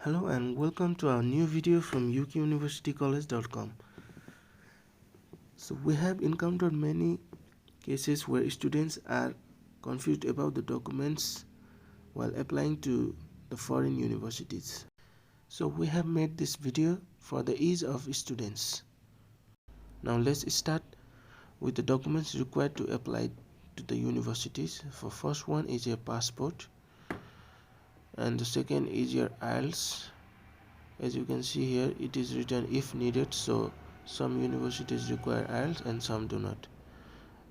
Hello and welcome to our new video from ukuniversitycollege.com. So we have encountered many cases where students are confused about the documents while applying to the foreign universities. So we have made this video for the ease of students. Now let's start with the documents required to apply to the universities. For first one is your passport, and the second is your IELTS. As you can see here, it is written if needed, so some universities require IELTS and some do not.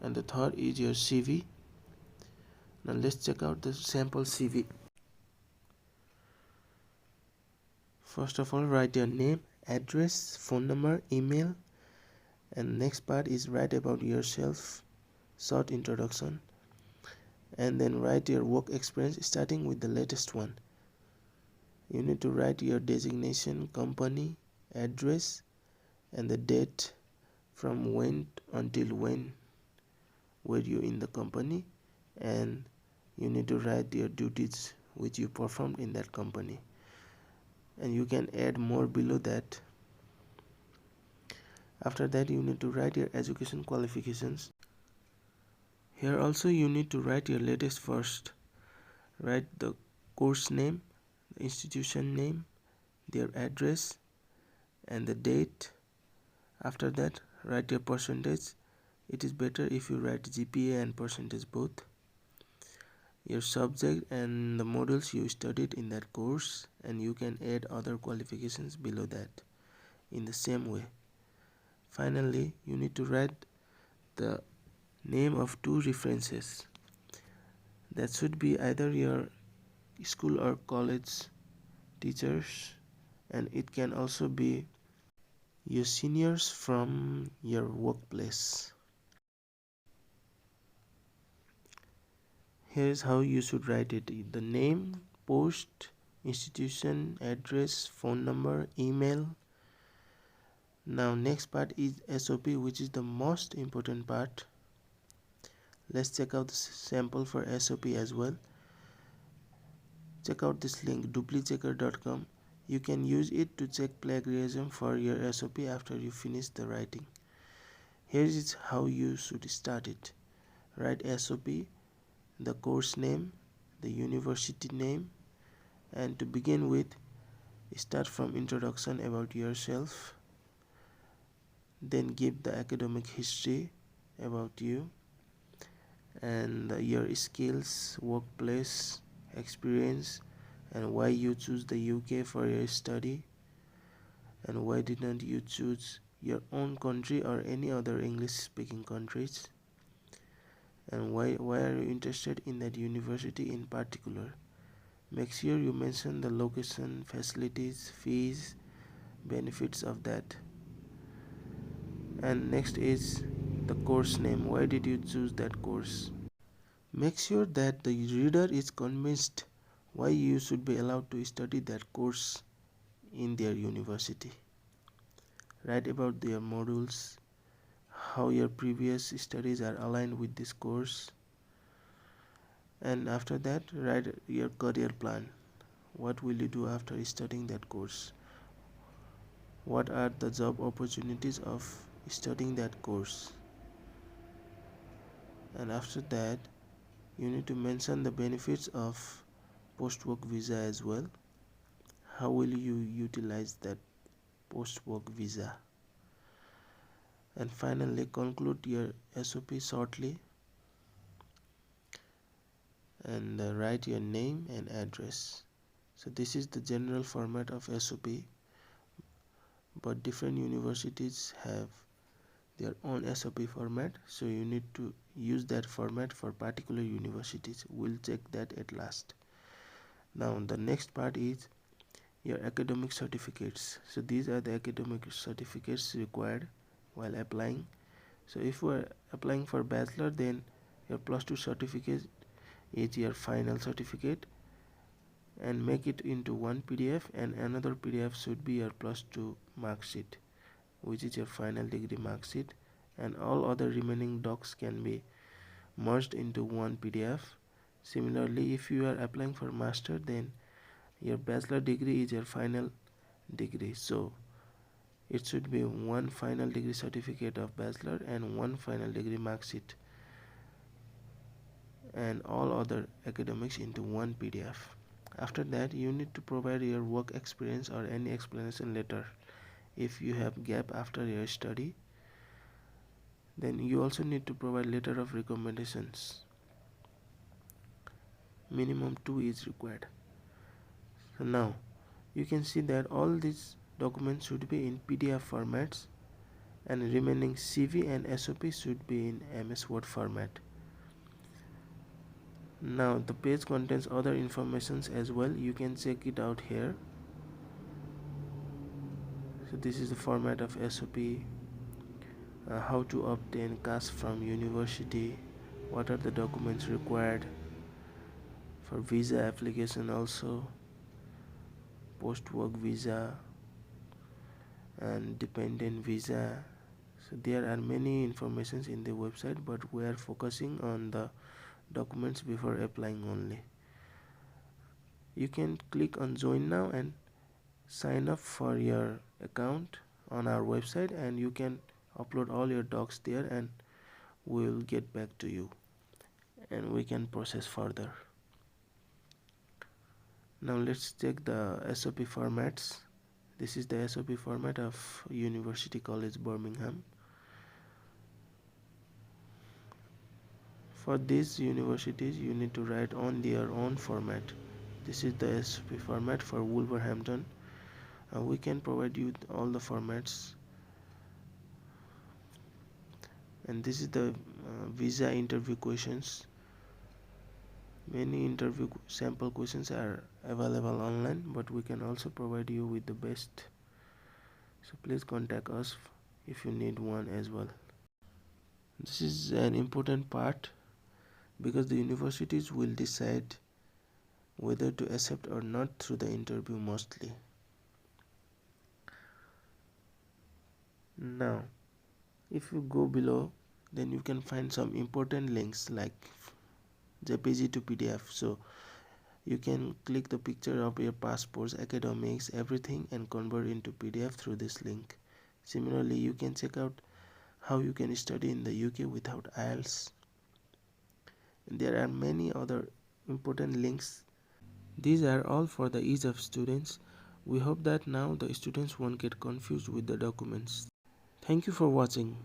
And the third is your CV. Now let's check out the sample CV. First of all, write your name, address, phone number, email, and next part is write about yourself, short introduction, and then write your work experience starting with the latest one. You need to write your designation, company, address, and the date from when until when were you in the company, and you need to write your duties which you performed in that company, and you can add more below that. After that, you need to write your education qualifications. Here also you need to write your latest first. Write the course name, the institution name, their address, and the date. After that, write your percentage. It is better if you write GPA and percentage both. Your subject and the modules you studied in that course, and you can add other qualifications below that in the same way. Finally, you need to write the name of two references. That should be either your school or college teachers, and it can also be your seniors from your workplace. Here's how you should write it: the name, post, institution, address, phone number, email. Now next part is SOP, which is the most important part. Let's check out the sample for SOP as well. Check out this link, duplichecker.com. You can use it to check plagiarism for your SOP after you finish the writing. Here is how you should start it. Write SOP, the course name, the university name, and to begin with, start from introduction about yourself. Then give the academic history about you and your skills, workplace experience, and why you choose the UK for your study, and why didn't you choose your own country or any other English speaking countries, and why are you interested in that university in particular. Make sure you mention the location, facilities, fees, benefits of that. And next is the course name. Why did you choose that course? Make sure that the reader is convinced why you should be allowed to study that course in their university. Write about their modules, how your previous studies are aligned with this course, and after that write your career plan. What will you do after studying that course? What are the job opportunities of studying that course? And after that, you need to mention the benefits of post-work visa as well. How will you utilize that post-work visa? And finally, conclude your SOP shortly and write your name and address. So this is the general format of SOP, but different universities have their own SOP format, so you need to use that format for particular universities. We'll check that at last. Now the next part is your academic certificates. So these are the academic certificates required while applying. So if we are applying for bachelor, then your +2 certificate is your final certificate, and make it into one PDF, and another PDF should be your +2 mark sheet, which is your final degree mark sheet, and all other remaining docs can be merged into one PDF. Similarly, if you are applying for master, then Your bachelor degree is your final degree, so it should be one final degree certificate of bachelor and one final degree mark sheet and all other academics into one PDF. After that, you need to provide your work experience or any explanation letter. If you have gap after your study, then you also need to provide letter of recommendations. Minimum 2 is required. So now you can see that all these documents should be in PDF formats and remaining CV and SOP should be in MS Word format. Now the page contains other informations as well. You can check it out here. So this is the format of SOP, how to obtain cash from university, what are the documents required for visa application, also post-work visa and dependent visa. So there are many informations in the website, but we are focusing on the documents before applying only. You can click on join now and sign up for your account on our website, and you can upload all your docs there and we will get back to you and we can process further. Now let's check the SOP formats. This is the SOP format of University College Birmingham. For these universities, you need to write on their own format. This is the SOP format for Wolverhampton. We can provide you all the formats, and this is the visa interview questions. Many interview sample questions are available online, but we can also provide you with the best. So please contact us if you need one as well. This is an important part because the universities will decide whether to accept or not through the interview mostly. Now if you go below, then you can find some important links like JPG to PDF. So you can click the picture of your passports, academics, everything and convert into PDF through this link. Similarly, you can check out how you can study in the UK without IELTS. There are many other important links. These are all for the ease of students. We hope that now the students won't get confused with the documents. Thank you for watching.